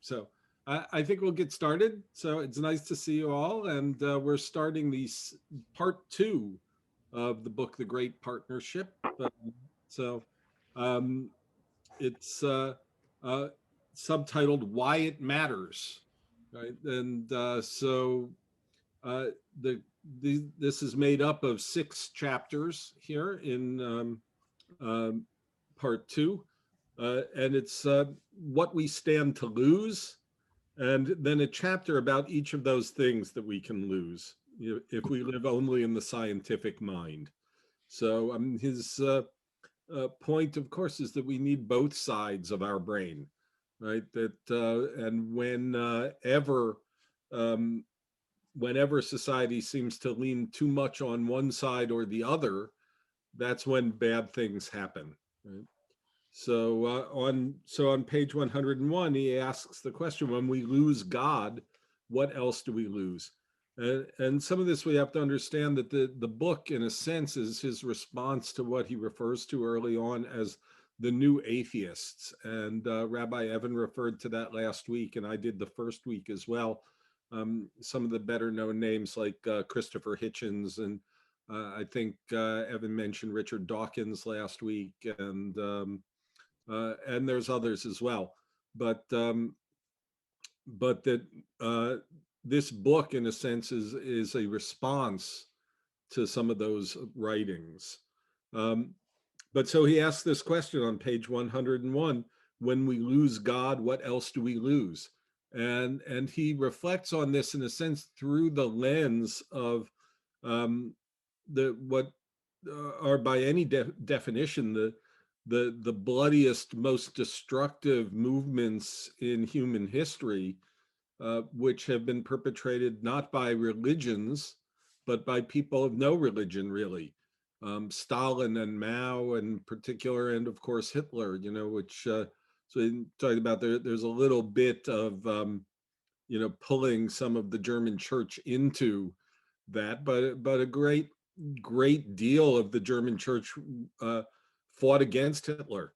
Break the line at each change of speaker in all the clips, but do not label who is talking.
So I think we'll get started. So it's nice to see you all. And we're starting the part two of the book, The Great Partnership. So um, it's uh, subtitled Why It Matters. Right. And uh, the, this is made up of 6 chapters here in um, part two. And it's what we stand to lose, and then a chapter about each of those things that we can lose if we live only in the scientific mind. So his point, of course, is that we need both sides of our brain, right? That and um, whenever society seems to lean too much on one side or the other, that's when bad things happen. Right? So on page 101, he asks the question: when we lose God, what else do we lose? And some of this we have to understand that the book, in a sense, is his response to what he refers to early on as the new atheists. And Rabbi Evan referred to that last week, and I did the first week as well. Some of the better known names like Christopher Hitchens, and I think Evan mentioned Richard Dawkins last week, and there's others as well. But that this book, in a sense, is a response to some of those writings. Um, but so he asks this question on page 101: when we lose God, what else do we lose? And he reflects on this, in a sense, through the lens of um, the what are, by any definition, the bloodiest, most destructive movements in human history, which have been perpetrated not by religions, but by people of no religion, really. Stalin and Mao in particular, and of course Hitler, which, so in talking about, there's a little bit of, pulling some of the German church into that, but a great deal of the German church fought against Hitler,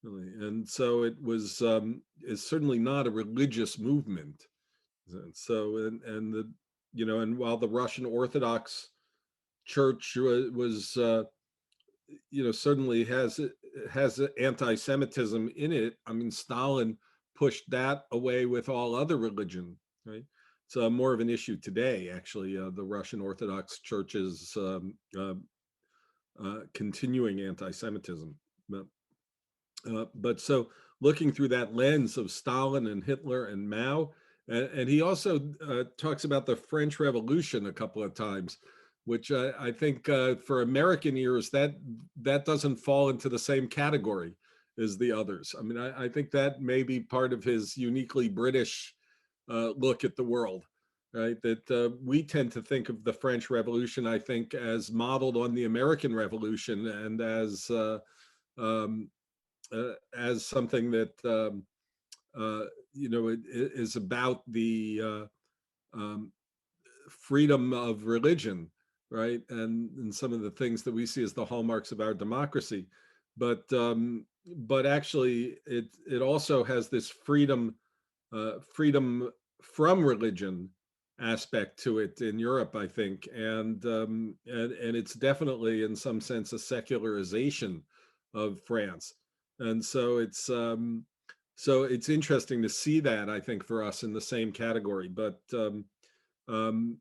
really. And so it was is certainly not a religious movement. And so and the and while the Russian Orthodox Church was certainly has anti-Semitism in it. I mean, Stalin pushed that away with all other religion, right? It's more of an issue today, actually. The Russian Orthodox Church's continuing anti-Semitism. But so looking through that lens of Stalin and Hitler and Mao, and he also talks about the French Revolution a couple of times, which I think for American ears, that doesn't fall into the same category as the others. I mean, I think that may be part of his uniquely British look at the world, right? That we tend to think of the French Revolution, I think, as modeled on the American Revolution, and um, as something that it is about the um, freedom of religion, right? And some of the things that we see as the hallmarks of our democracy. But actually, it also has this freedom from religion aspect to it in Europe, I think, and it's definitely, in some sense, a secularization of France. And so it's interesting to see that, I think, for us in the same category. But um, I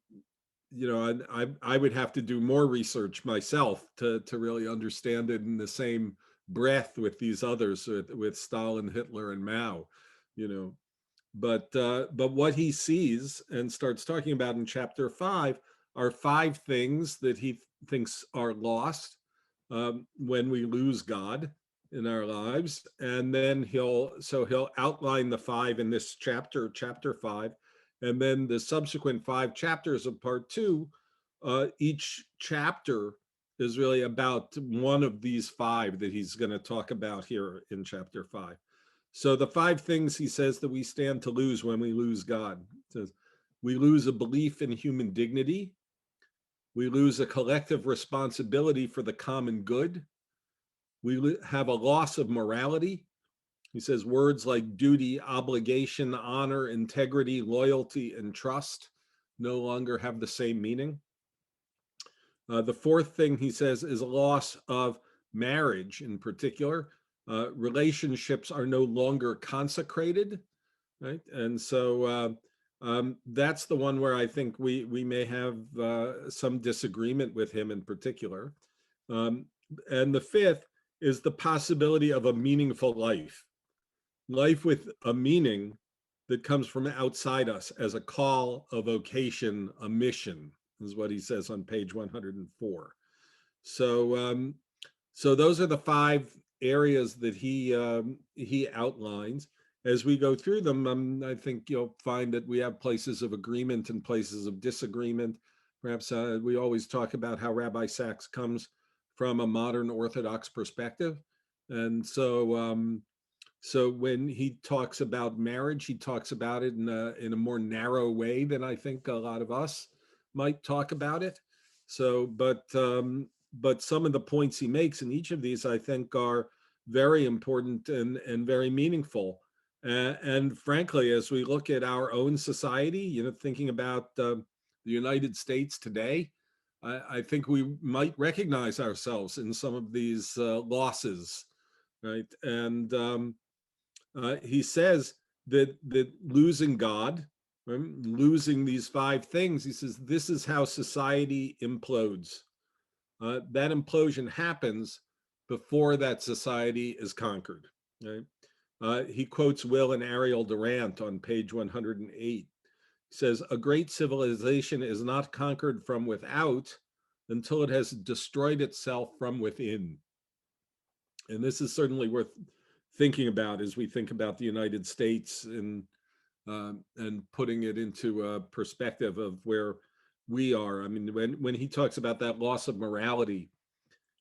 would have to do more research myself to really understand it in the same breath with these others, with Stalin, Hitler, and Mao, you know. But what he sees and starts talking about in chapter 5 are 5 things that he thinks are lost when we lose God in our lives. And then he'll outline the 5 in this chapter 5, and then the subsequent 5 chapters of part 2. Each chapter is really about one of these 5 that he's going to talk about here in chapter 5. So the 5 things, he says, that we stand to lose when we lose God. He says, we lose a belief in human dignity. We lose a collective responsibility for the common good. We have a loss of morality. He says words like duty, obligation, honor, integrity, loyalty, and trust no longer have the same meaning. The fourth thing he says is a loss of marriage in particular. Relationships are no longer consecrated, right? And so that's the one where I think we may have some disagreement with him in particular. And the fifth is the possibility of a meaningful life, life with a meaning that comes from outside us as a call, a vocation, a mission, is what he says on page 104. So, so those are the five areas that he outlines. As we go through them, I think you'll find that we have places of agreement and places of disagreement. Perhaps we always talk about how Rabbi Sacks comes from a modern Orthodox perspective, and so when he talks about marriage, he talks about it in a more narrow way than I think a lot of us might talk about it. So, but some of the points he makes in each of these, I think, are very important and very meaningful. And frankly, as we look at our own society, thinking about the United States today, I think we might recognize ourselves in some of these losses, right? And he says that losing God, right, losing these five things, he says this is how society implodes. That implosion happens before that society is conquered. Right? He quotes Will and Ariel Durant on page 108. He says, a great civilization is not conquered from without until it has destroyed itself from within. And this is certainly worth thinking about as we think about the United States and putting it into a perspective of where we are. I mean, when he talks about that loss of morality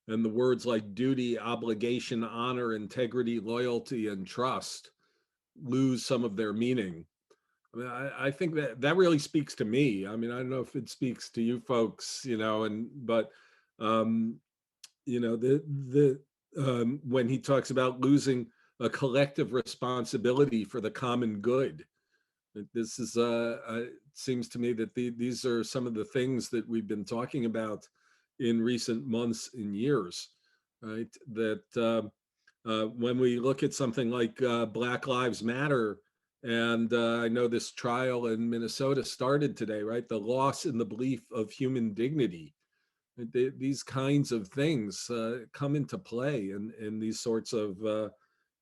and the words like duty, obligation, honor, integrity, loyalty, and trust lose some of their meaning. I mean, I think that really speaks to me. I mean, I don't know if it speaks to you folks, but when he talks about losing a collective responsibility for the common good, this is it seems to me that these are some of the things that we've been talking about in recent months and years, right? That when we look at something like Black Lives Matter, and I know this trial in Minnesota started today, right? The loss in the belief of human dignity. These kinds of things come into play in these sorts of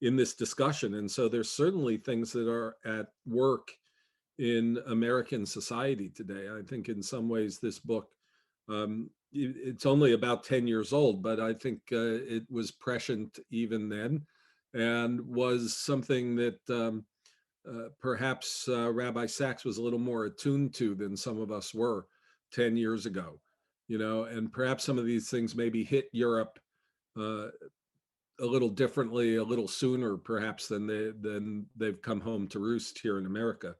in this discussion, and so there's certainly things that are at work in American society today. I think in some ways this book, it's only about 10 years old, but I think it was prescient even then, and was something that perhaps Rabbi Sacks was a little more attuned to than some of us were 10 years ago. And perhaps some of these things maybe hit Europe a little differently, a little sooner, perhaps than they've come home to roost here in America.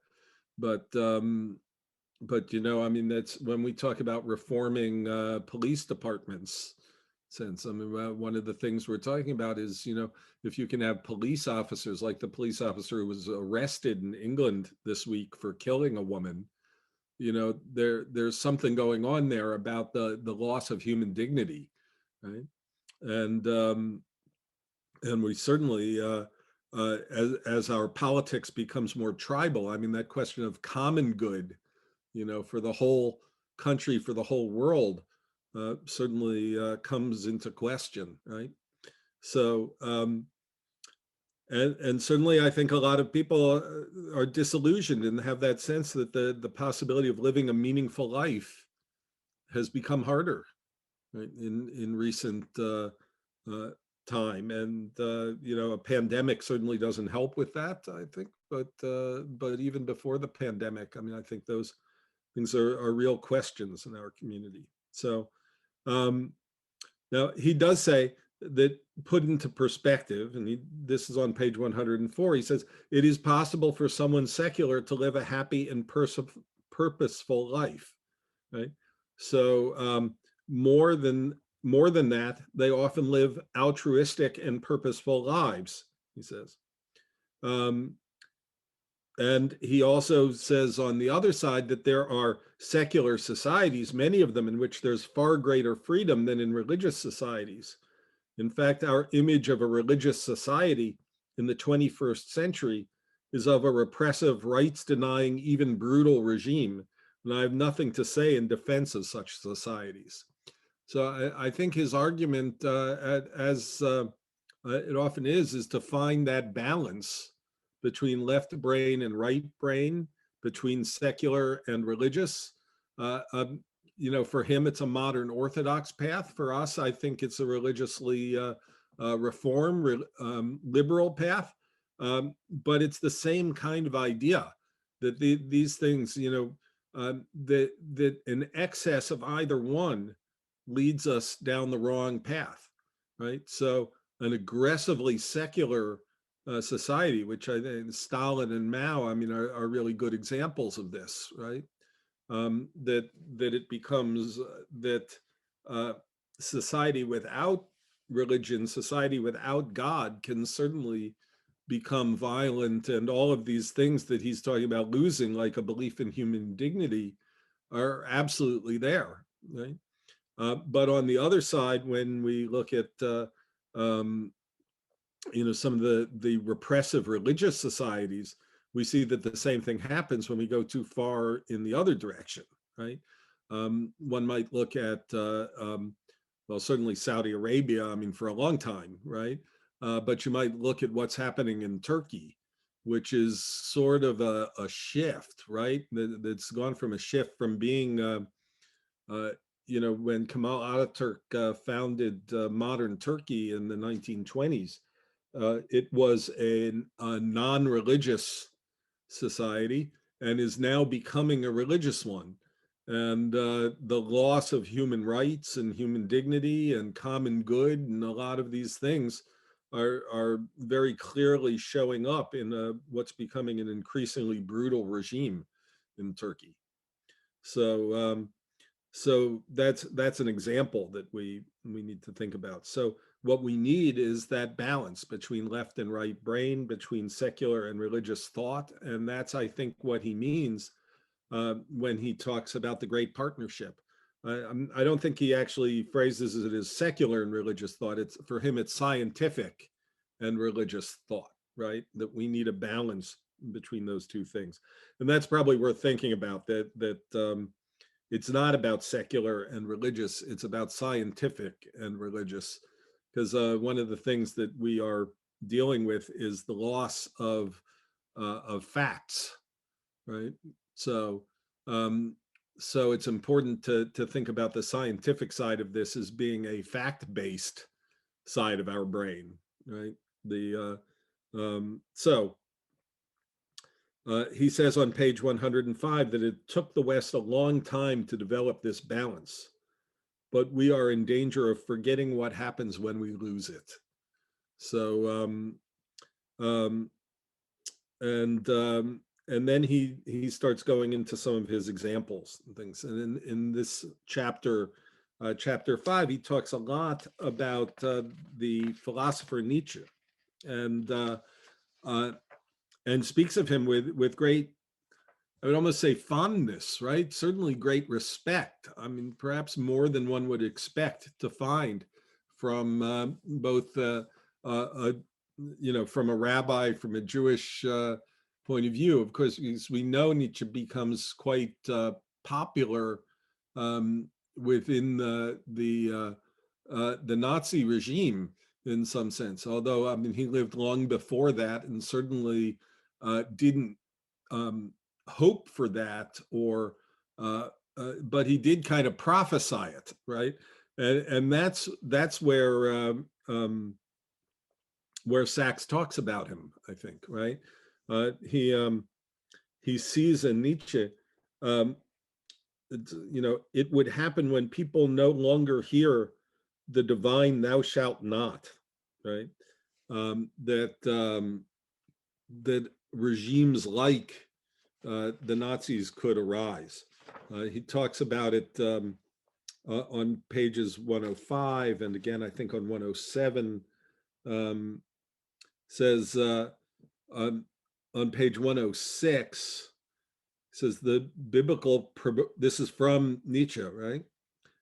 But I mean, that's when we talk about reforming police departments. Since I mean, one of the things we're talking about is, if you can have police officers like the police officer who was arrested in England this week for killing a woman, there's something going on there about the loss of human dignity, right? And we certainly, as our politics becomes more tribal, I mean, that question of common good, for the whole country, for the whole world, certainly comes into question, right? So, and certainly I think a lot of people are disillusioned and have that sense that the possibility of living a meaningful life has become harder, right, in recent time. And a pandemic certainly doesn't help with that, I think. But even before the pandemic, I mean, I think those things are real questions in our community. So now he does say that, put into perspective, and this is on page 104, he says, it is possible for someone secular to live a happy and purposeful life, right? So more than that, they often live altruistic and purposeful lives, he says. Um, and he also says on the other side that there are secular societies, many of them in which there's far greater freedom than in religious societies. In fact, our image of a religious society in the 21st century is of a repressive, rights denying, even brutal regime. And I have nothing to say in defense of such societies. So I think his argument, as it often is to find that balance between left brain and right brain, between secular and religious. Uh, um, for him, it's a modern Orthodox path. For us, I think it's a religiously liberal path. But it's the same kind of idea that these things, that an excess of either one leads us down the wrong path, right? So an aggressively secular society, which I think Stalin and Mao, I mean, are really good examples of this, right? That it becomes that uh, society without religion, society without God, can certainly become violent, and all of these things that he's talking about losing, like a belief in human dignity, are absolutely there, right? But on the other side, when we look at um, some of the repressive religious societies, we see that the same thing happens when we go too far in the other direction, right? One might look at well, certainly Saudi Arabia, I mean, for a long time, right? But you might look at what's happening in Turkey, which is sort of a shift, right? That's gone from a shift from being uh, when Kemal Ataturk founded modern Turkey in the 1920s, it was a non-religious society and is now becoming a religious one. And the loss of human rights and human dignity and common good and a lot of these things are very clearly showing up in what's becoming an increasingly brutal regime in Turkey. So so that's an example that we need to think about. So what we need is that balance between left and right brain, between secular and religious thought, and that's, I think, what he means when he talks about the great partnership. I don't think he actually phrases it as secular and religious thought. It's, for him, it's scientific and religious thought, right? That we need a balance between those two things, and that's probably worth thinking about. That it's not about secular and religious, it's about scientific and religious. Because one of the things that we are dealing with is the loss of facts, right? So, um, so it's important to think about the scientific side of this as being a fact-based side of our brain, right? So he says on page 105 that it took the West a long time to develop this balance, but we are in danger of forgetting what happens when we lose it. So, um, and then he starts going into some of his examples and things. And in this chapter, chapter 5, he talks a lot about the philosopher Nietzsche, and uh, uh, and speaks of him with great, I would almost say, fondness, right? Certainly great respect. I mean, perhaps more than one would expect to find from both, uh, from a rabbi, from a Jewish point of view. Of course, as we know, Nietzsche becomes quite popular um, within the Nazi regime in some sense. Although, I mean, he lived long before that, and certainly didn't um, hope for that, or but he did kind of prophesy it, right? And that's where Sachs talks about him, I think, right? He sees in Nietzsche, um, it would happen when people no longer hear the divine "Thou shalt not," right? That regimes like the Nazis could arise. He talks about it on pages 105 and again, I think on 107. Says on page 106, says this is from Nietzsche, right?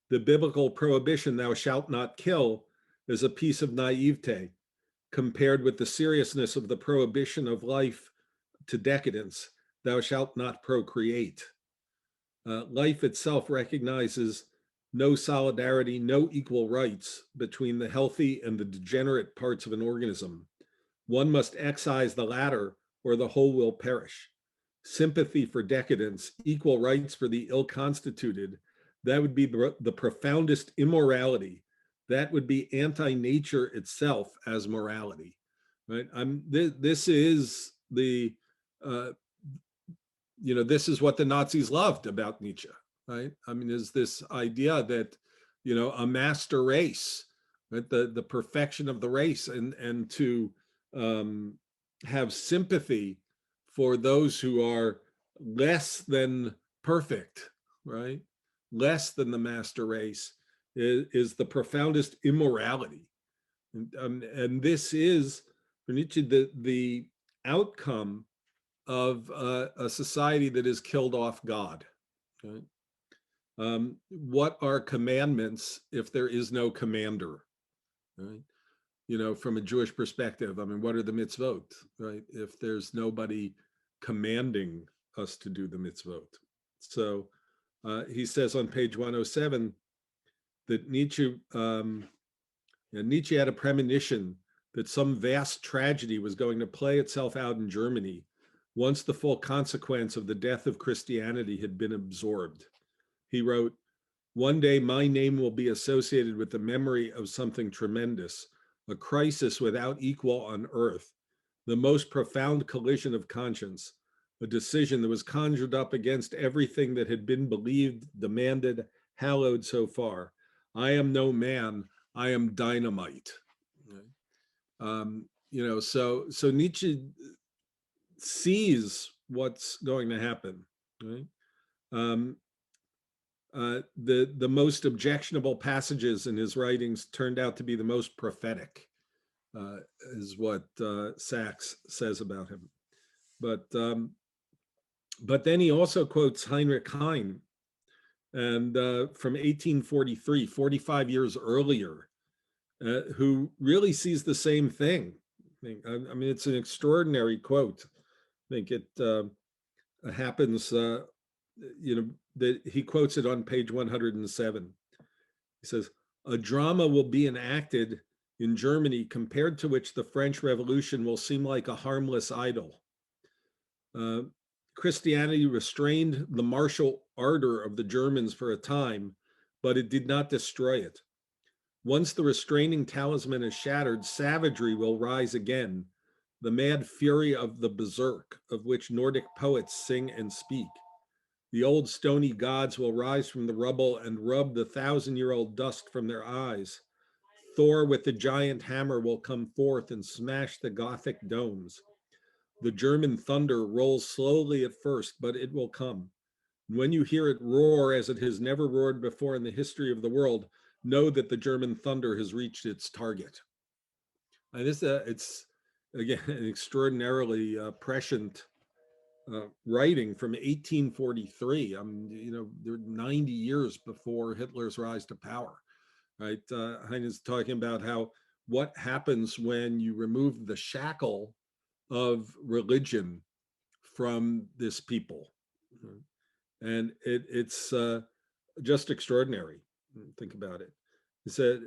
The biblical prohibition, thou shalt not kill, is a piece of naivete compared with the seriousness of the prohibition of life to decadence, thou shalt not procreate. Life itself recognizes no solidarity, no equal rights between the healthy and the degenerate parts of an organism. One must excise the latter, or the whole will perish. Sympathy for decadence, equal rights for the ill-constituted, that would be the profoundest immorality. That would be anti-nature itself as morality, right? This is the, uh, this is what the Nazis loved about Nietzsche, right? I mean, is this idea that, a master race, right? The perfection of the race, and to have sympathy for those who are less than perfect, right? Less than the master race is the profoundest immorality. And this is, for Nietzsche, the outcome of a society that has killed off God. Right? What are commandments if there is no commander? Right? From a Jewish perspective, I mean, what are the mitzvot? Right? If there's nobody commanding us to do the mitzvot. So he says on page 107 that Nietzsche had a premonition that some vast tragedy was going to play itself out in Germany once the full consequence of the death of Christianity had been absorbed. He wrote, "One day my name will be associated with the memory of something tremendous, a crisis without equal on earth, the most profound collision of conscience, a decision that was conjured up against everything that had been believed, demanded, hallowed so far. I am no man, I am dynamite." So Nietzsche sees what's going to happen, right? The most objectionable passages in his writings turned out to be the most prophetic, is what Sachs says about him. But then he also quotes Heinrich Heine, and from 1843, 45 years earlier, who really sees the same thing. I mean, it's an extraordinary quote. I think it happens, that he quotes it on page 107. He says, "A drama will be enacted in Germany compared to which the French Revolution will seem like a harmless idyll. Uh, Christianity restrained the martial ardor of the Germans for a time, but it did not destroy it. Once the restraining talisman is shattered, savagery will rise again, the mad fury of the berserk, of which Nordic poets sing and speak. The old stony gods will rise from the rubble and rub the 1,000-year-old dust from their eyes. Thor with the giant hammer will come forth and smash the Gothic domes. The German thunder rolls slowly at first, but it will come. When you hear it roar as it has never roared before in the history of the world, know that the German thunder has reached its target." And it's, again, an extraordinarily prescient writing from 1843. They're 90 years before Hitler's rise to power, right? Heine is talking about what happens when you remove the shackle of religion from this people. And it's just extraordinary. Think about it. He said,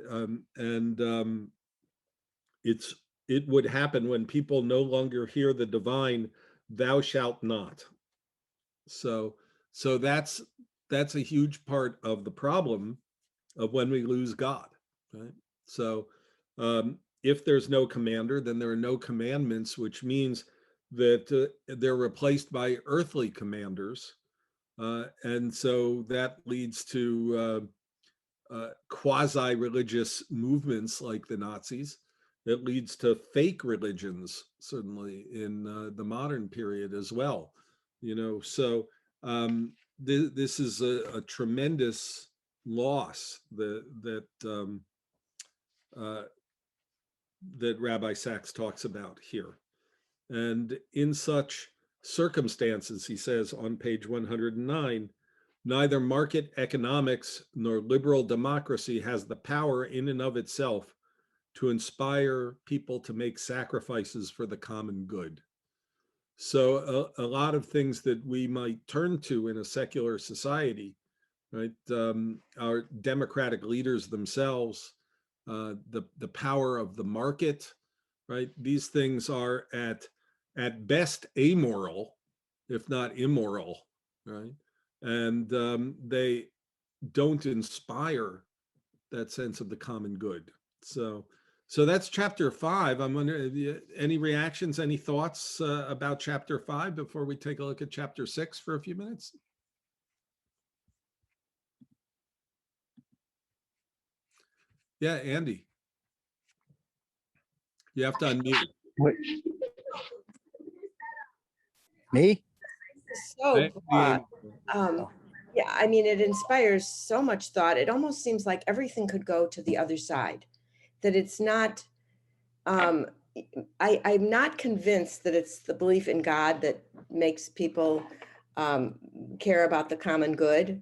it would happen when people no longer hear the divine, "Thou shalt not." So that's a huge part of the problem of when we lose God, right? So if there's no commander, then there are no commandments, which means that they're replaced by earthly commanders. And so that leads to quasi-religious movements like the Nazis. It leads to fake religions, certainly in the modern period as well. So this is a tremendous loss that Rabbi Sachs talks about here. And in such circumstances, he says on page 109, neither market economics nor liberal democracy has the power in and of itself to inspire people to make sacrifices for the common good. So a lot of things that we might turn to in a secular society, right? Our democratic leaders themselves, the power of the market, right? These things are at best amoral, if not immoral, right? And they don't inspire that sense of the common good. So, so that's chapter 5. I'm wondering, any reactions, any thoughts about chapter 5 before we take a look at chapter 6 for a few minutes? Yeah, Andy, you have to unmute.
What, me?
So broad.
Andy,
Yeah, I mean, it inspires so much thought. It almost seems like everything could go to the other side, that it's not, I'm not convinced that it's the belief in God that makes people care about the common good.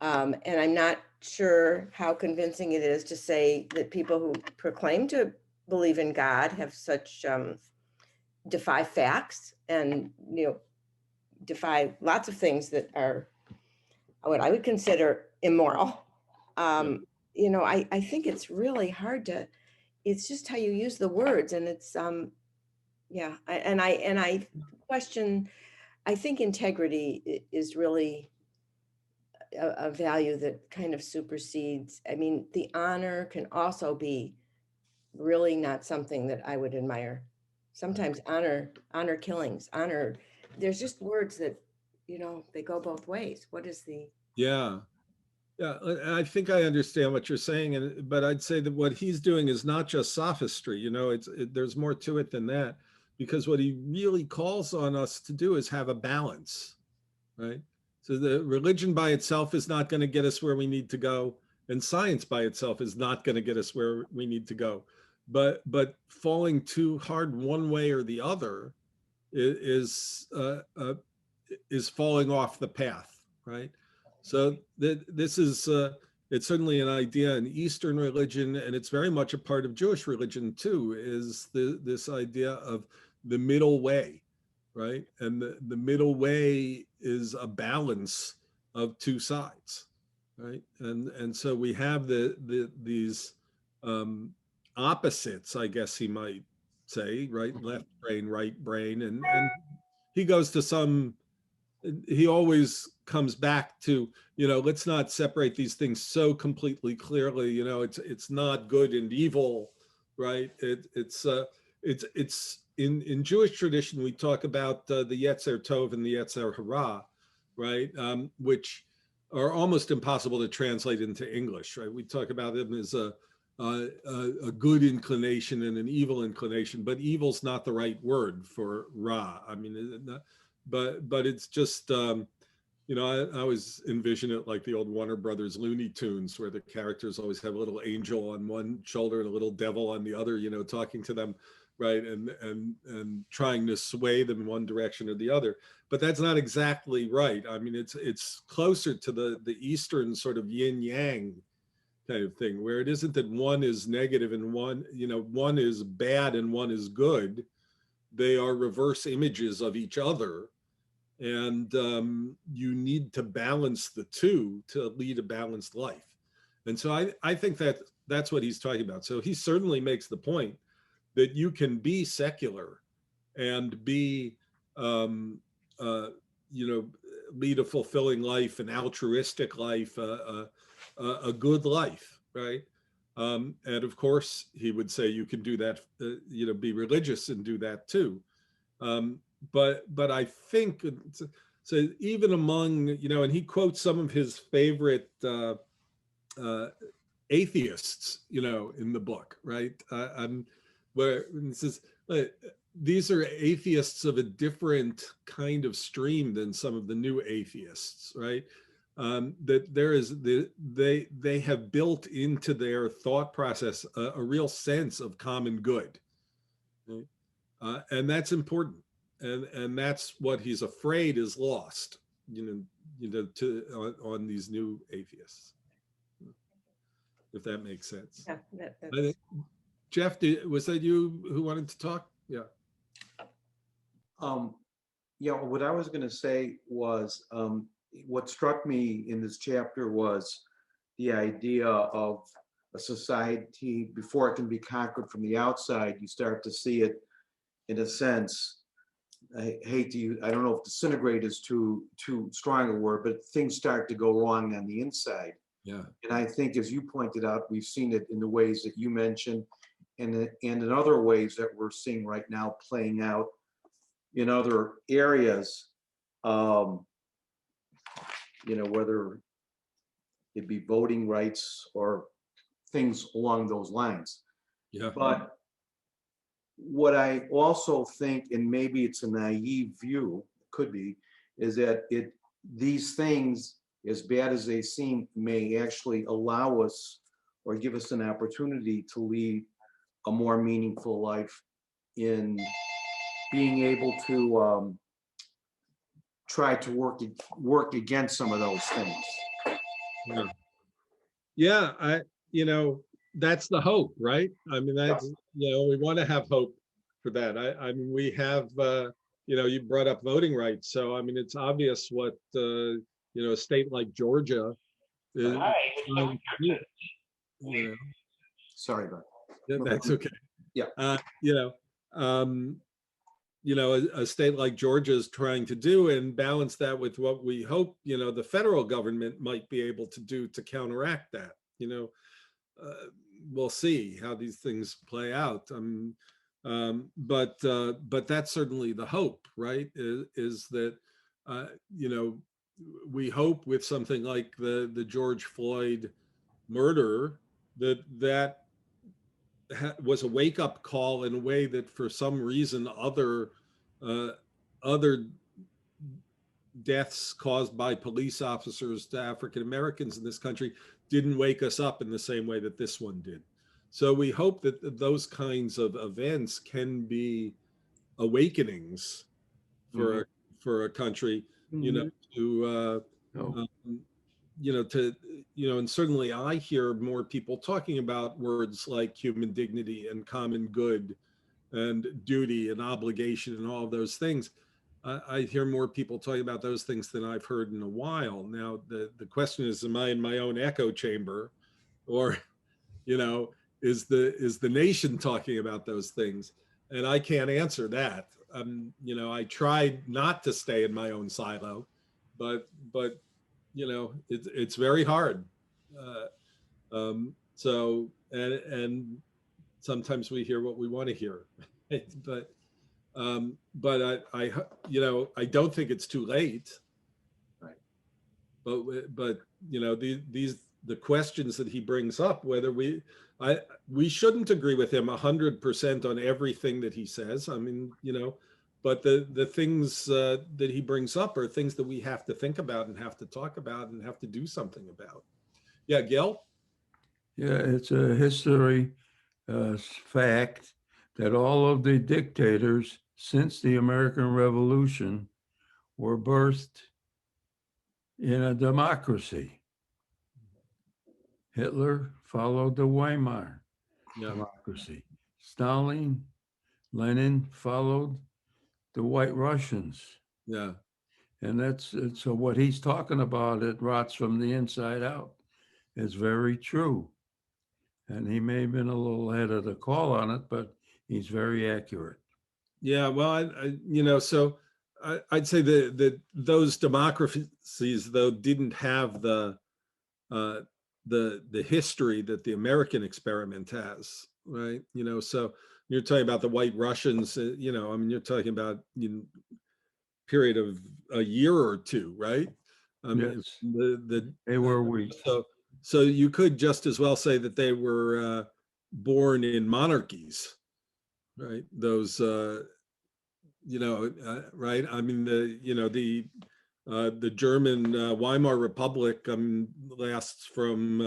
And I'm not sure how convincing it is to say that people who proclaim to believe in God have such defy facts and, defy lots of things that are what I would consider immoral. I think it's really hard it's just how you use the words, and it's I question. I think integrity is really a value that kind of supersedes. I mean, the honor can also be really not something that I would admire. Sometimes honor killings, honor. There's just words that they go both ways. What is the
yeah. Yeah, I think I understand what you're saying, but I'd say that what he's doing is not just sophistry. There's more to it than that, because what he really calls on us to do is have a balance, right? So the religion by itself is not going to get us where we need to go, and science by itself is not going to get us where we need to go. But falling too hard one way or the other is is falling off the path, right? So this is it's certainly an idea in Eastern religion, and it's very much a part of Jewish religion too. Is this idea of the middle way, right? And the middle way is a balance of two sides, right? And so we have these opposites, I guess he might say, right? Left brain, right brain, and he goes to some, he always comes back to, let's not separate these things so completely clearly. It's not good and evil, right? It's in Jewish tradition, we talk about the Yetzer Tov and the Yetzer Hara, right? Which are almost impossible to translate into English, right? We talk about them as a good inclination and an evil inclination, but evil's not the right word for Ra. I mean, but it's just I always envision it like the old Warner Brothers Looney Tunes, where the characters always have a little angel on one shoulder and a little devil on the other, talking to them, right, and trying to sway them in one direction or the other. But that's not exactly right. I mean, it's closer to the Eastern sort of yin yang kind of thing, where it isn't that one is negative and one is bad and one is good. They are reverse images of each other, and you need to balance the two to lead a balanced life. And so I think that's what he's talking about. So he certainly makes the point that you can be secular and be lead a fulfilling life, an altruistic life, a good life, right? And of course, he would say you can do that, be religious and do that too. But I think so. Even among and he quotes some of his favorite atheists, in the book, right? Where he says these are atheists of a different kind of stream than some of the new atheists, right? That there is they have built into their thought process a real sense of common good. Right? And that's important. And that's what he's afraid is lost, on these new atheists, if that makes sense.
Yeah,
I think, Jeff, was that you who wanted to talk? Yeah.
Yeah, what I was going to say was what struck me in this chapter was the idea of a society before it can be conquered from the outside. You start to see it, in a sense. I hate to use, I don't know if disintegrate is too strong a word, but things start to go wrong on the inside.
Yeah.
And I think, as you pointed out, we've seen it in the ways that you mentioned, and in other ways that we're seeing right now playing out in other areas. Whether it be voting rights or things along those lines.
Yeah.
But what I also think, and maybe it's a naive view, could be, is that these things, as bad as they seem, may actually allow us or give us an opportunity to lead a more meaningful life in being able to try to work against some of those things.
Yeah. Yeah, that's the hope, right? I mean, that's, we want to have hope for that. I mean, we have, you brought up voting rights. So, I mean, it's obvious what, a state like Georgia is trying to do,
Sorry about
that. That's okay.
Yeah.
A state like Georgia is trying to do, and balance that with what we hope, the federal government might be able to do to counteract that. We'll see how these things play out. But that's certainly the hope, right? Is that, we hope with something like the George Floyd murder that was a wake-up call in a way that for some reason other deaths caused by police officers to African Americans in this country didn't wake us up in the same way that this one did. So we hope that those kinds of events can be awakenings for a country, and certainly I hear more people talking about words like human dignity and common good and duty and obligation and all of those things. I hear more people talking about those things than I've heard in a while. Now, the question is, am I in my own echo chamber, or, is the nation talking about those things? And I can't answer that. I tried not to stay in my own silo, but it's very hard. So sometimes we hear what we want to hear, right? But I don't think it's too late.
Right.
But the questions that he brings up, whether we shouldn't agree with him 100% on everything that he says. I mean, but the things that he brings up are things that we have to think about and have to talk about and have to do something about. Yeah, Gil?
Yeah, it's a history fact that all of the dictators since the American Revolution were birthed in a democracy. Hitler followed the Weimar democracy. Stalin, Lenin followed the White Russians.
Yeah.
And so what he's talking about, it rots from the inside out, is very true. And he may have been a little ahead of the call on it, but he's very accurate.
Yeah, well, so I'd say that those democracies, though, didn't have the history that the American experiment has, right? So you're talking about the White Russians, I mean, you're talking about period of a year or two, right? I mean,
yes. They were weak.
So you could just as well say that they were born in monarchies, right? Those, right? I mean, the German Weimar Republic lasts from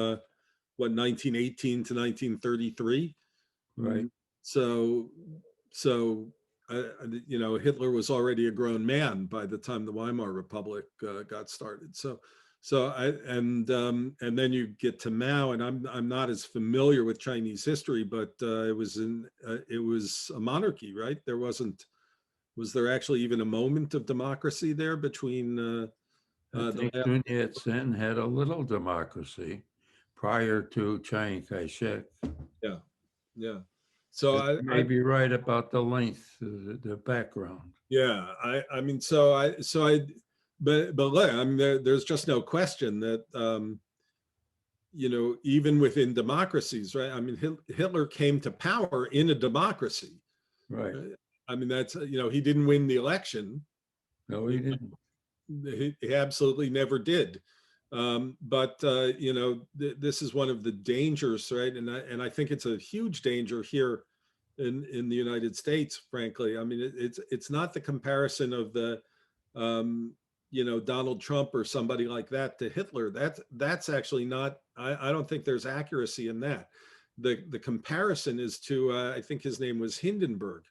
1918 to 1933,
right?
So you know, Hitler was already a grown man by the time the Weimar Republic got started. And then you get to Mao, and I'm not as familiar with Chinese history, but it was a monarchy, right? Was there actually even a moment of democracy there between
I think Sun Yat-sen had a little democracy prior to Chiang Kai-shek.
yeah, yeah. So
You may be right about the length, the background.
yeah, I mean, but look, I mean, there's just no question that you know, even within democracies, right? I mean, Hitler came to power in a democracy.
Right.
I mean, that's, you know, he didn't win the election.
No, he didn't.
He absolutely never did. But you know, this is one of the dangers, right? And I think it's a huge danger here in the United States, frankly. I mean, it's not the comparison of the you know, Donald Trump or somebody like that to Hitler. That's actually not. I don't think there's accuracy in that. The comparison is to I think his name was Hindenburg,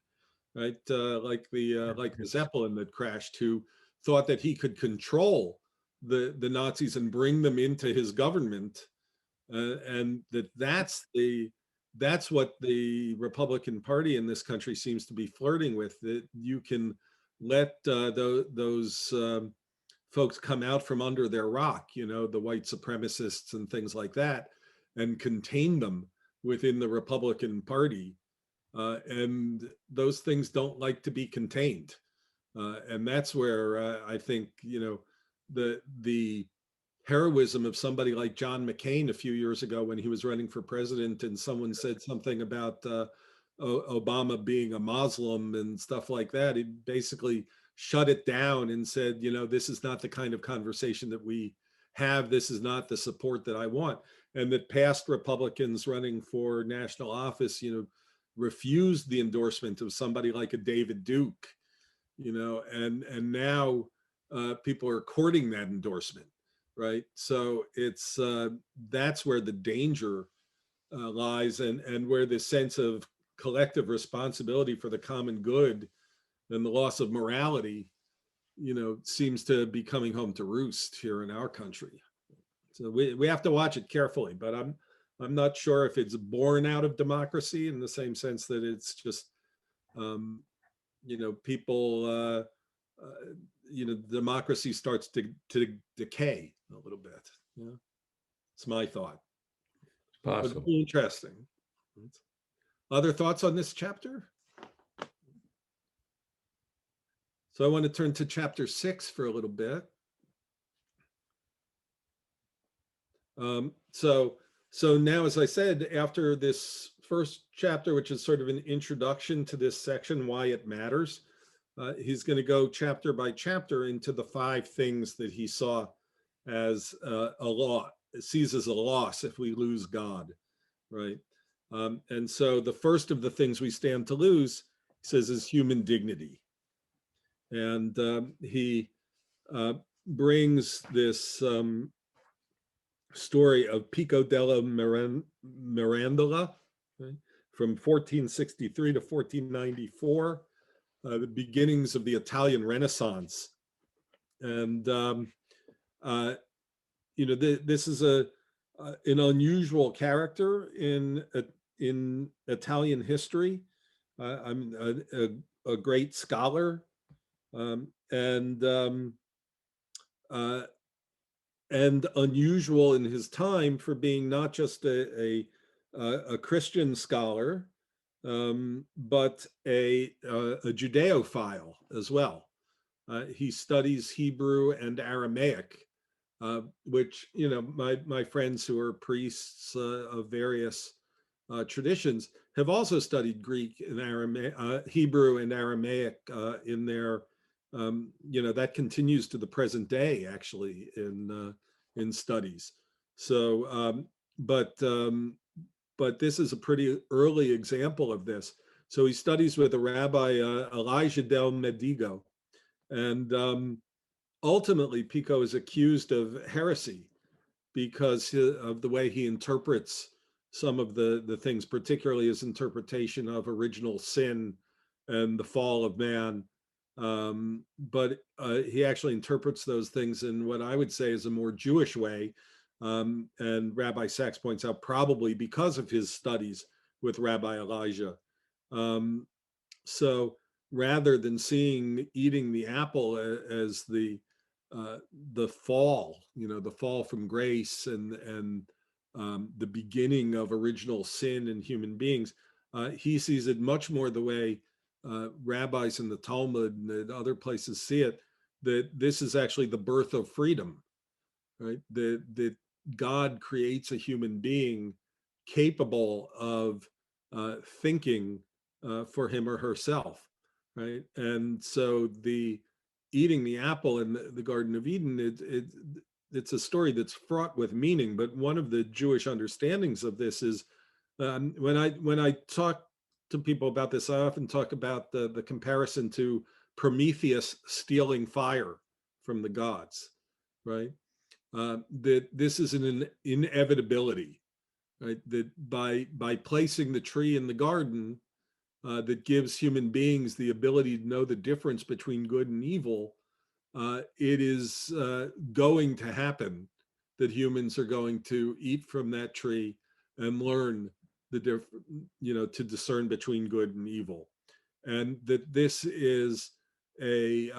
right? Like the Zeppelin that crashed, who thought that he could control the Nazis and bring them into his government, and that's what the Republican Party in this country seems to be flirting with. That you can let those folks come out from under their rock, you know, the white supremacists and things like that, and contain them within the Republican Party. And those things don't like to be contained. And that's where I think, you know, the heroism of somebody like John McCain a few years ago when he was running for president, and someone said something about Obama being a Muslim and stuff like that. He basically shut it down and said, you know, this is not the kind of conversation that we have. This is not the support that I want. And that past Republicans running for national office, you know, refused the endorsement of somebody like a David Duke, you know, and now people are courting that endorsement, right? So it's that's where the danger lies, and where the sense of collective responsibility for the common good and the loss of morality, you know, seems to be coming home to roost here in our country. So we have to watch it carefully, but I'm not sure if it's born out of democracy in the same sense that it's just, you know, people, you know, democracy starts to decay a little bit. You know, it's my thought.
It's possible.
Be interesting. Other thoughts on this chapter? So I want to turn to chapter 6 for a little bit. So now, as I said, after this first chapter, which is sort of an introduction to this section, why it matters, he's going to go chapter by chapter into the 5 things that he saw as sees as a loss if we lose God, right? And so the first of the things we stand to lose, he says, is human dignity. And he brings this story of Pico della Mirandola, right, from 1463 to 1494, the beginnings of the Italian Renaissance. And, you know, this is an unusual character in Italian history. I'm a great scholar, and unusual in his time for being not just a Christian scholar, but a Judeophile as well. He studies Hebrew and Aramaic, which, you know, my friends who are priests of various traditions have also studied Greek and Aramaic, Hebrew and Aramaic in their, you know, that continues to the present day, actually, in studies. So, but this is a pretty early example of this. So he studies with a Rabbi, Elijah del Medigo, and ultimately Pico is accused of heresy because of the way he interprets some of the things, particularly his interpretation of original sin and the fall of man. But he actually interprets those things in what I would say is a more Jewish way. And Rabbi Sachs points out, probably because of his studies with Rabbi Elijah. So rather than seeing eating the apple as the fall, the fall from grace and the beginning of original sin in human beings, he sees it much more the way rabbis in the Talmud and other places see it, that this is actually the birth of freedom, right? That God creates a human being capable of thinking for him or herself, right? And so the eating the apple in the Garden of Eden, it's a story that's fraught with meaning. But one of the Jewish understandings of this is, when I talk to people about this, I often talk about the comparison to Prometheus stealing fire from the gods, right? That this is an inevitability, right? That by placing the tree in the garden, that gives human beings the ability to know the difference between good and evil, it is going to happen that humans are going to eat from that tree and learn to discern between good and evil, and that this is a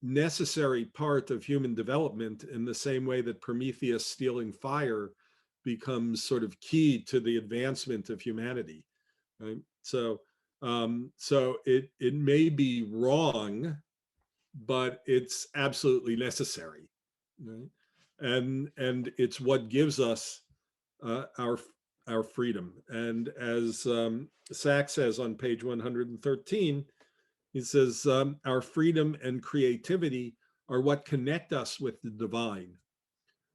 necessary part of human development in the same way that Prometheus stealing fire becomes sort of key to the advancement of humanity, right? So it may be wrong, but it's absolutely necessary, right? And it's what gives us our freedom. And as Sachs says on page 113, he says, our freedom and creativity are what connect us with the divine.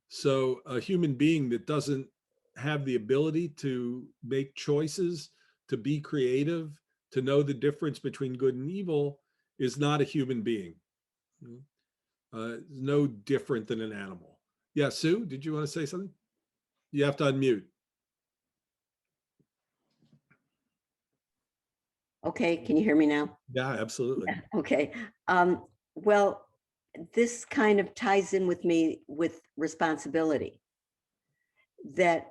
So a human being that doesn't have the ability to make choices, to be creative, to know the difference between good and evil is not a human being. No different than an animal. Yeah, Sue, did you want to say something? You have to unmute.
Okay, can you hear me now?
Yeah, absolutely.
Yeah, okay. Well, this kind of ties in with me with responsibility, that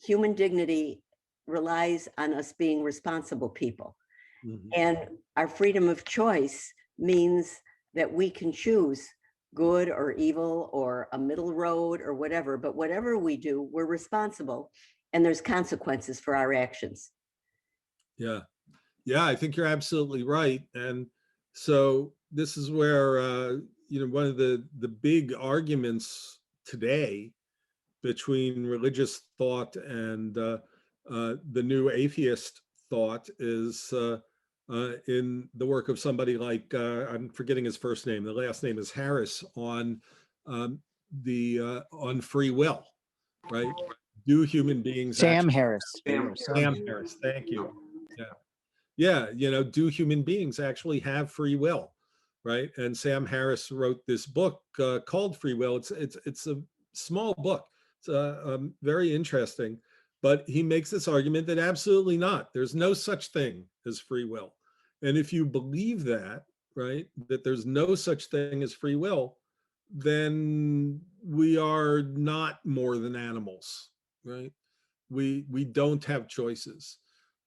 human dignity relies on us being responsible people.
Mhm.
And our freedom of choice means that we can choose good or evil or a middle road or whatever, but whatever we do, we're responsible and there's consequences for our actions.
Yeah. Yeah, I think you're absolutely right. And so this is where, one of the big arguments today between religious thought and the new atheist thought is in the work of somebody like, I'm forgetting his first name, the last name is Harris, on on free will, right? Do human beings
Sam
actually—
Harris.
Sam Harris, thank you. Yeah, do human beings actually have free will, right? And Sam Harris wrote this book called Free Will. It's a small book. It's very interesting, but he makes this argument that absolutely not. There's no such thing as free will. And if you believe that, right, that there's no such thing as free will, then we are not more than animals, right? We don't have choices.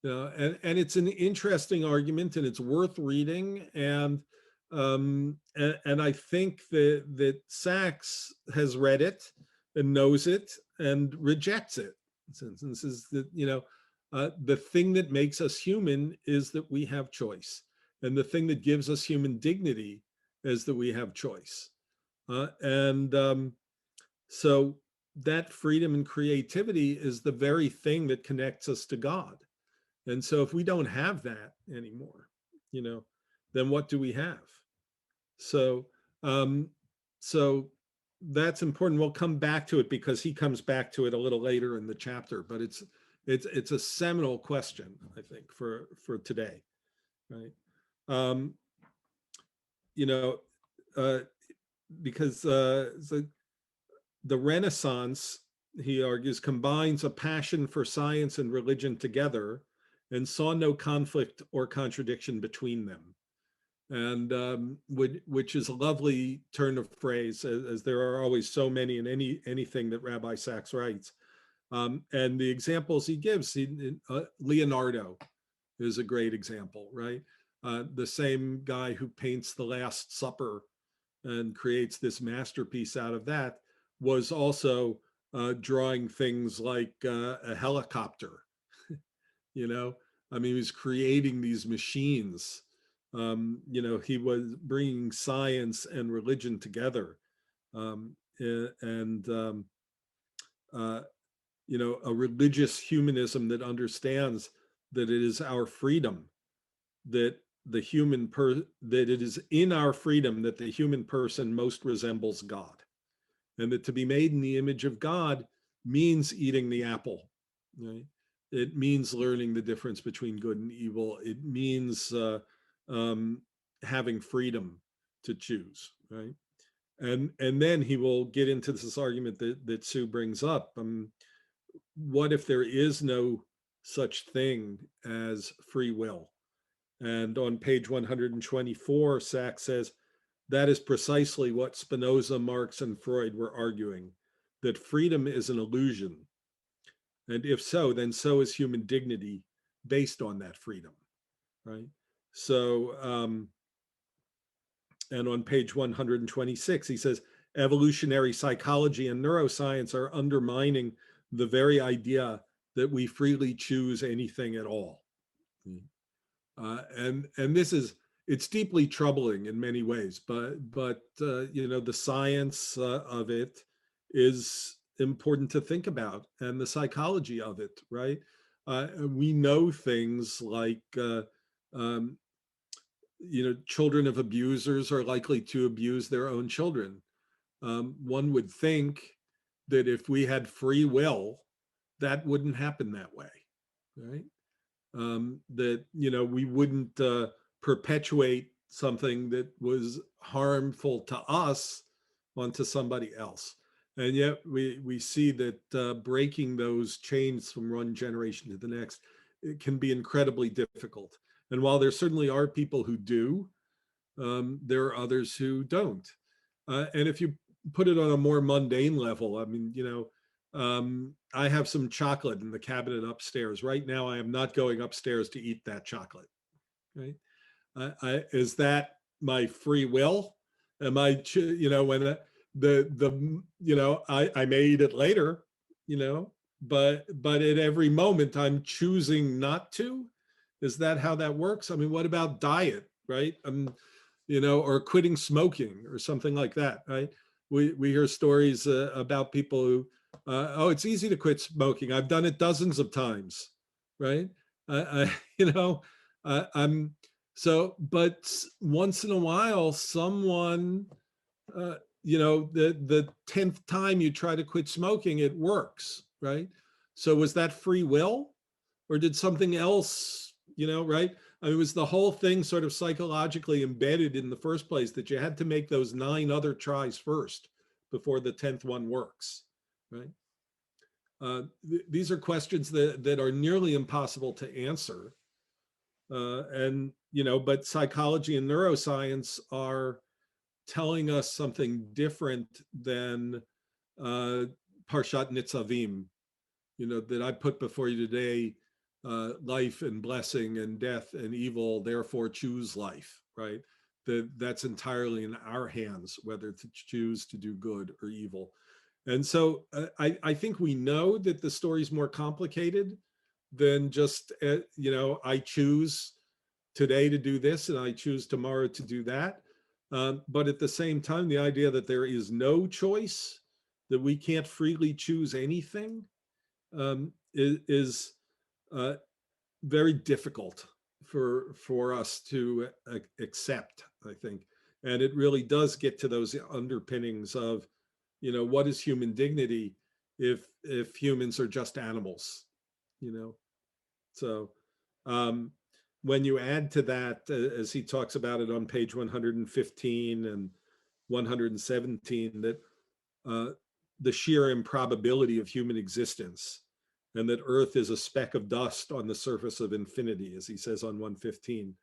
And it's an interesting argument, and it's worth reading. And I think that Sachs has read it and knows it and rejects it. Since this is the thing that makes us human is that we have choice, and the thing that gives us human dignity is that we have choice. So that freedom and creativity is the very thing that connects us to God. And so if we don't have that anymore, then what do we have? So, so that's important. We'll come back to it because he comes back to it a little later in the chapter, but it's a seminal question, I think, for today, right? Because the Renaissance, he argues, combines a passion for science and religion together and saw no conflict or contradiction between them. And which is a lovely turn of phrase, as there are always so many in anything that Rabbi Sachs writes. And the examples he gives, Leonardo is a great example, right? The same guy who paints the Last Supper and creates this masterpiece out of that was also drawing things like a helicopter. You know, I mean, he was creating these machines. You know, he was bringing science and religion together. And you know, a religious humanism that understands that it is our freedom, that that it is in our freedom that the human person most resembles God, and that to be made in the image of God means eating the apple, right? It means learning the difference between good and evil. It means having freedom to choose, right? And then he will get into this argument that Sue brings up. What if there is no such thing as free will? And on page 124, Sachs says, that is precisely what Spinoza, Marx, and Freud were arguing, that freedom is an illusion. And if so, then so is human dignity based on that freedom, right? So, and on page 126, he says, evolutionary psychology and neuroscience are undermining the very idea that we freely choose anything at all. And this is, it's deeply troubling in many ways, but you know, the science of it is important to think about, and the psychology of it, right? We know things like you know, children of abusers are likely to abuse their own children. One would think that if we had free will, that wouldn't happen that way, right? That, you know, we wouldn't perpetuate something that was harmful to us onto somebody else. And yet we see that breaking those chains from one generation to the next, it can be incredibly difficult. And while there certainly are people who do, there are others who don't. And if you put it on a more mundane level, I mean, you know, I have some chocolate in the cabinet upstairs. Right now, I am not going upstairs to eat that chocolate, right? Is that my free will? Am I, you know, when you know, I may eat it later, you know, but at every moment I'm choosing not to. Is that how that works? I mean, what about diet, right? You know, or quitting smoking or something like that, right? We hear stories about people who, oh, it's easy to quit smoking. I've done it dozens of times, right? You know, I'm so, but once in a while, someone, you know, the 10th time you try to quit smoking, it works, right? So was that free will, or did something else, you know, right? I mean, was the whole thing sort of psychologically embedded in the first place that you had to make those 9 other tries first before the 10th one works, right? These are questions that are nearly impossible to answer. And, you know, but psychology and neuroscience are telling us something different than Parshat Nitzavim, you know, that I put before you today, life and blessing and death and evil, therefore choose life, right? That's entirely in our hands, whether to choose to do good or evil. And so I think we know that the story is more complicated than just, you know, I choose today to do this and I choose tomorrow to do that. But at the same time, the idea that there is no choice, that we can't freely choose anything, is very difficult for us to accept, I think. And it really does get to those underpinnings of, you know, what is human dignity if humans are just animals, you know? So when you add to that, as he talks about it on page 115 and 117, that the sheer improbability of human existence and that Earth is a speck of dust on the surface of infinity, as he says on 115,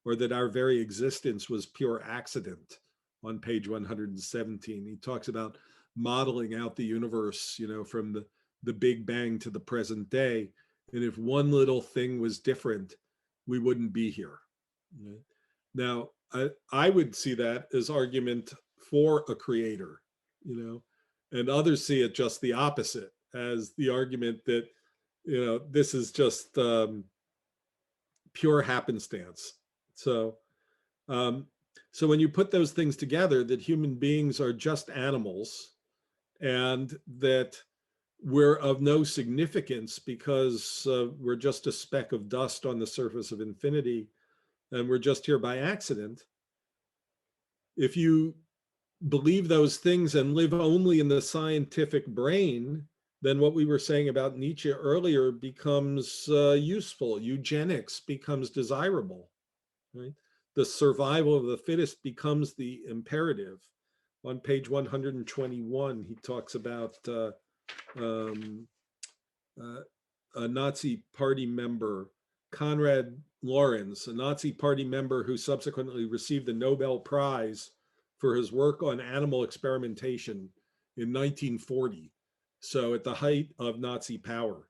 or that our very existence was pure accident on page 117. He talks about modeling out the universe, from the Big Bang to the present day. And if one little thing was different, we wouldn't be here. Now, I would see that as argument for a creator, and others see it just the opposite, as the argument that, this is just pure happenstance. So when you put those things together, that human beings are just animals, and that we're of no significance because we're just a speck of dust on the surface of infinity, and we're just here by accident. If you believe those things and live only in the scientific brain, then what we were saying about Nietzsche earlier becomes useful. Eugenics becomes desirable, right? The survival of the fittest becomes the imperative. On page 121, he talks about a Nazi party member, Konrad Lorenz, a Nazi party member who subsequently received the Nobel Prize for his work on animal experimentation in 1940. So at the height of Nazi power,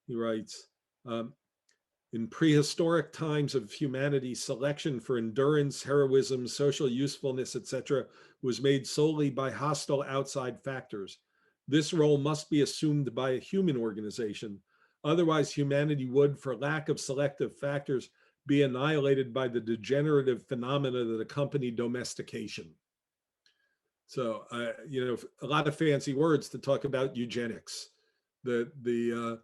he writes, in prehistoric times of humanity, selection for endurance, heroism, social usefulness, etc., was made solely by hostile outside factors. This role must be assumed by a human organization. Otherwise, humanity would, for lack of selective factors, be annihilated by the degenerative phenomena that accompany domestication. So, a lot of fancy words to talk about eugenics, the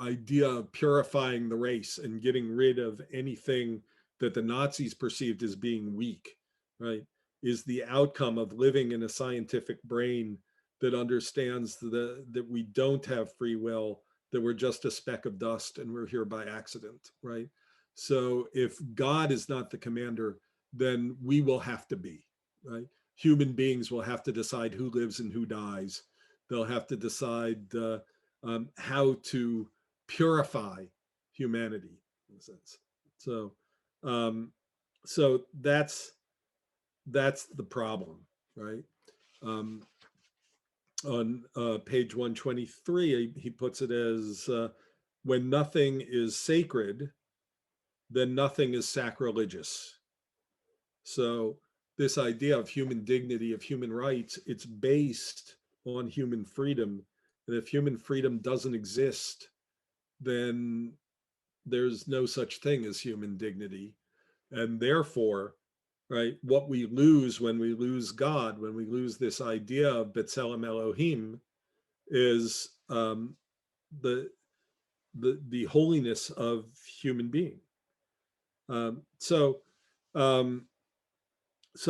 idea of purifying the race and getting rid of anything that the Nazis perceived as being weak, right, is the outcome of living in a scientific brain that understands that we don't have free will, that we're just a speck of dust and we're here by accident, right? So if God is not the commander, then we will have to be, right? Human beings will have to decide who lives and who dies. They'll have to decide how to purify humanity, in a sense. So, so that's the problem, right? On page 123, he puts it as when nothing is sacred, then nothing is sacrilegious. So this idea of human dignity, of human rights, it's based on human freedom. And if human freedom doesn't exist, then there's no such thing as human dignity. And therefore, right, what we lose when we lose God, when we lose this idea of B'Tselem Elohim, is the holiness of human being. So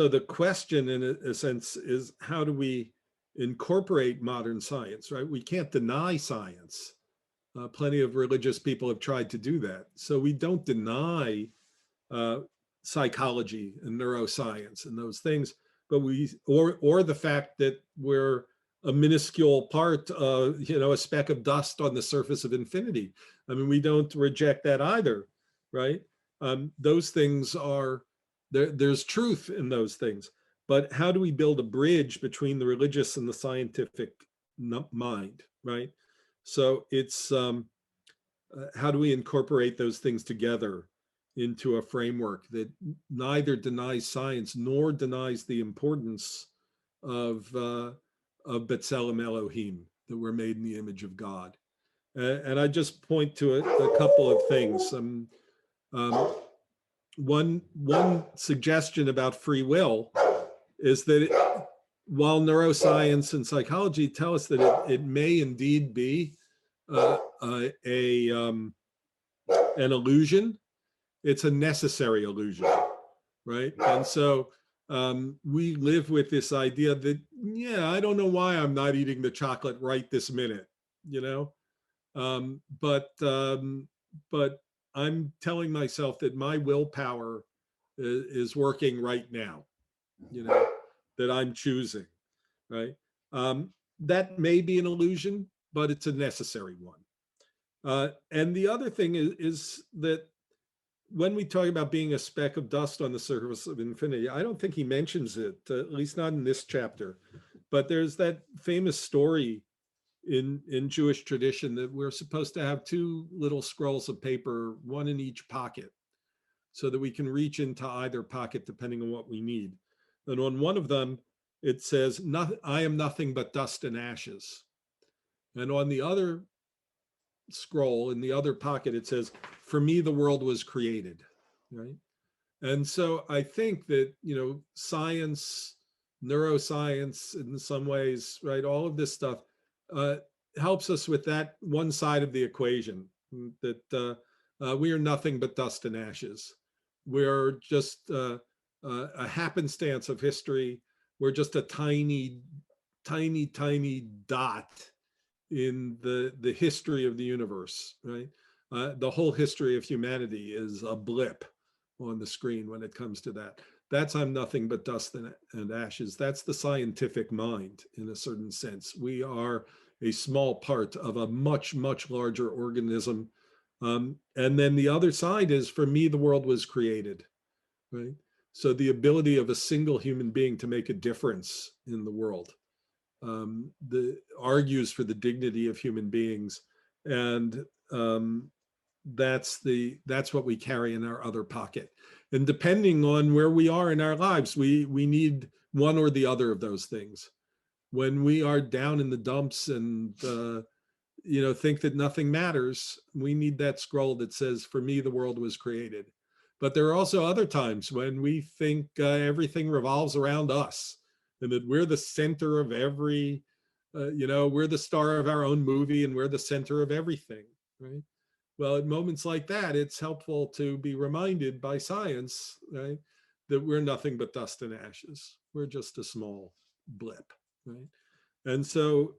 the question, in a sense, is how do we incorporate modern science, right? We can't deny science. Plenty of religious people have tried to do that. So we don't deny psychology and neuroscience and those things, but or the fact that we're a minuscule part, a speck of dust on the surface of infinity. I mean, we don't reject that either, right? Those things are, there's truth in those things, but how do we build a bridge between the religious and the scientific mind, right? So it's, how do we incorporate those things together into a framework that neither denies science nor denies the importance of B'Tselem Elohim, that we're made in the image of God. And I just point to a couple of things. One suggestion about free will is that while neuroscience and psychology tell us that it may indeed be an illusion, it's a necessary illusion, right? And so we live with this idea that, yeah, I don't know why I'm not eating the chocolate right this minute, but I'm telling myself that my willpower is working right now, that I'm choosing, right? That may be an illusion, but it's a necessary one. And the other thing is that when we talk about being a speck of dust on the surface of infinity, I don't think he mentions it, at least not in this chapter. But there's that famous story in Jewish tradition that we're supposed to have two little scrolls of paper, one in each pocket, so that we can reach into either pocket depending on what we need. And on one of them, it says, I am nothing but dust and ashes. And on the other scroll, in the other pocket, it says, for me, the world was created, right? And so I think that, science, neuroscience in some ways, right, all of this stuff helps us with that one side of the equation, that we are nothing but dust and ashes. We're just a happenstance of history. We're just a tiny, tiny, tiny dot in the history of the universe, right? The whole history of humanity is a blip on the screen when it comes to that. That's I'm nothing but dust and ashes. That's the scientific mind in a certain sense. We are a small part of a much, much larger organism. And then the other side is, for me, the world was created, right? So the ability of a single human being to make a difference in the world argues for the dignity of human beings. And that's what we carry in our other pocket. And depending on where we are in our lives, we need one or the other of those things. When we are down in the dumps and think that nothing matters, we need that scroll that says, for me, the world was created. But there are also other times when we think everything revolves around us, and that we're the center of every, we're the star of our own movie, and we're the center of everything, right? Well, at moments like that, it's helpful to be reminded by science, right, that we're nothing but dust and ashes. We're just a small blip, right? And so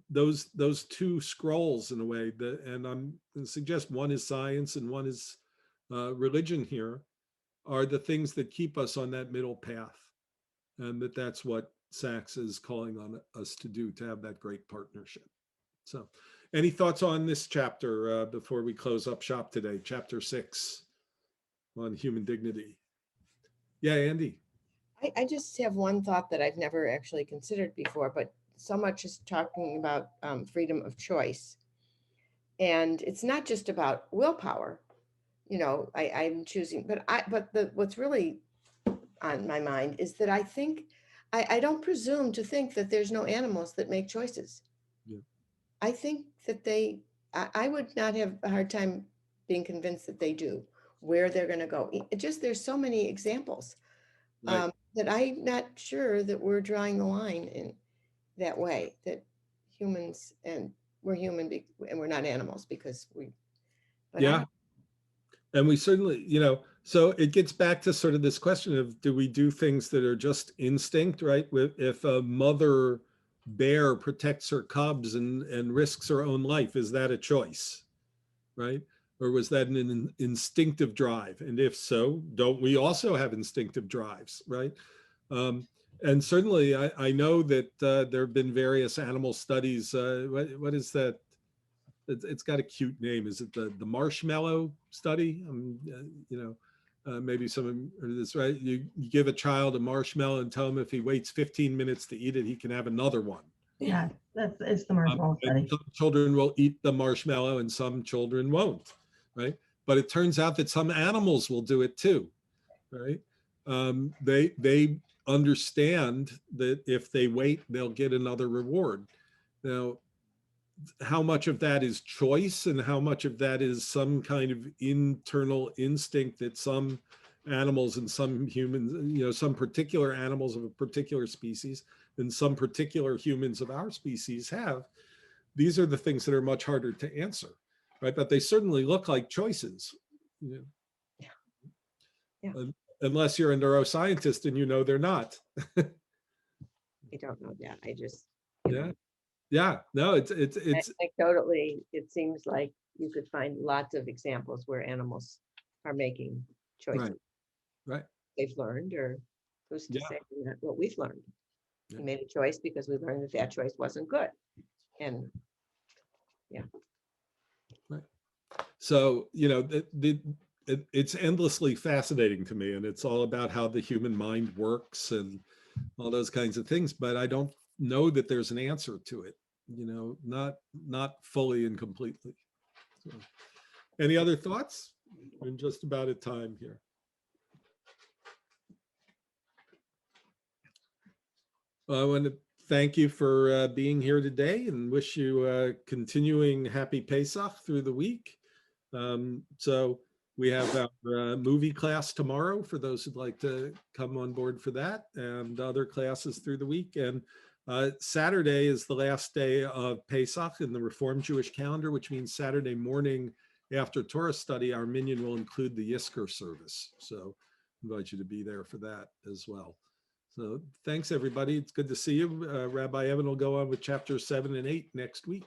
those two scrolls, in a way, and I'm going to suggest one is science and one is religion here, are the things that keep us on that middle path. And that's what Sachs is calling on us to do, to have that great partnership. So any thoughts on this chapter before we close up shop today, chapter 6 on human dignity? Yeah, Andy.
I just have one thought that I've never actually considered before, but so much is talking about freedom of choice. And it's not just about willpower. I'm choosing, but what's really on my mind is that I think, I don't presume to think that there's no animals that make choices.
Yeah.
I think that I would not have a hard time being convinced that they do, where they're going to go. There's so many examples
Right.
that I'm not sure that we're drawing the line in that way, that humans, and we're human and we're not animals because
Yeah. And we certainly, so it gets back to sort of this question of, do we do things that are just instinct, right? If a mother bear protects her cubs and risks her own life, is that a choice, right? Or was that an instinctive drive? And if so, don't we also have instinctive drives, right? And certainly I know that there have been various animal studies. What is that? It's got a cute name. Is it the marshmallow study? Maybe some of this, right? You give a child a marshmallow and tell him if he waits 15 minutes to eat it, he can have another one.
Yeah, it's the marshmallow study.
Some children will eat the marshmallow and some children won't, right? But it turns out that some animals will do it too, right? They understand that if they wait, they'll get another reward. Now, how much of that is choice and how much of that is some kind of internal instinct that some animals and some humans, some particular animals of a particular species and some particular humans of our species have, these are the things that are much harder to answer, right? But they certainly look like choices.
Yeah.
Unless you're a neuroscientist and they're not.
I don't know that. I just,
Yeah, no, it's
anecdotally, it seems like you could find lots of examples where animals are making choices.
Right.
They've learned, or who's to say that what we've learned.
Yeah.
We made a choice because we learned that choice wasn't good. And
So, you know, it's endlessly fascinating to me, and it's all about how the human mind works and all those kinds of things, but I don't know that there's an answer to it, you know, not fully and completely. So, any other thoughts? We're just about at time here. Well, I want to thank you for being here today and wish you a continuing happy Pesach through the week. So we have our movie class tomorrow for those who'd like to come on board for that, and other classes through the week. And Saturday is the last day of Pesach in the Reformed Jewish calendar, which means Saturday morning after Torah study, our minyan will include the Yisker service. So I invite you to be there for that as well. So thanks, everybody. It's good to see you. Rabbi Evan will go on with chapters 7 and 8 next week.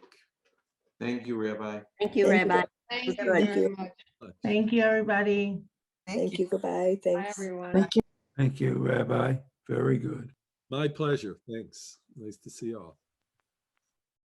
Thank you, Rabbi.
Thank you,
Thank you.
Rabbi.
Thank
Was
you
good.
very much.
Thank you, everybody.
Thank you. Goodbye.
Bye,
Thanks.
everyone.
Thank you, Rabbi. Very good.
My pleasure. Thanks. Nice to see you all.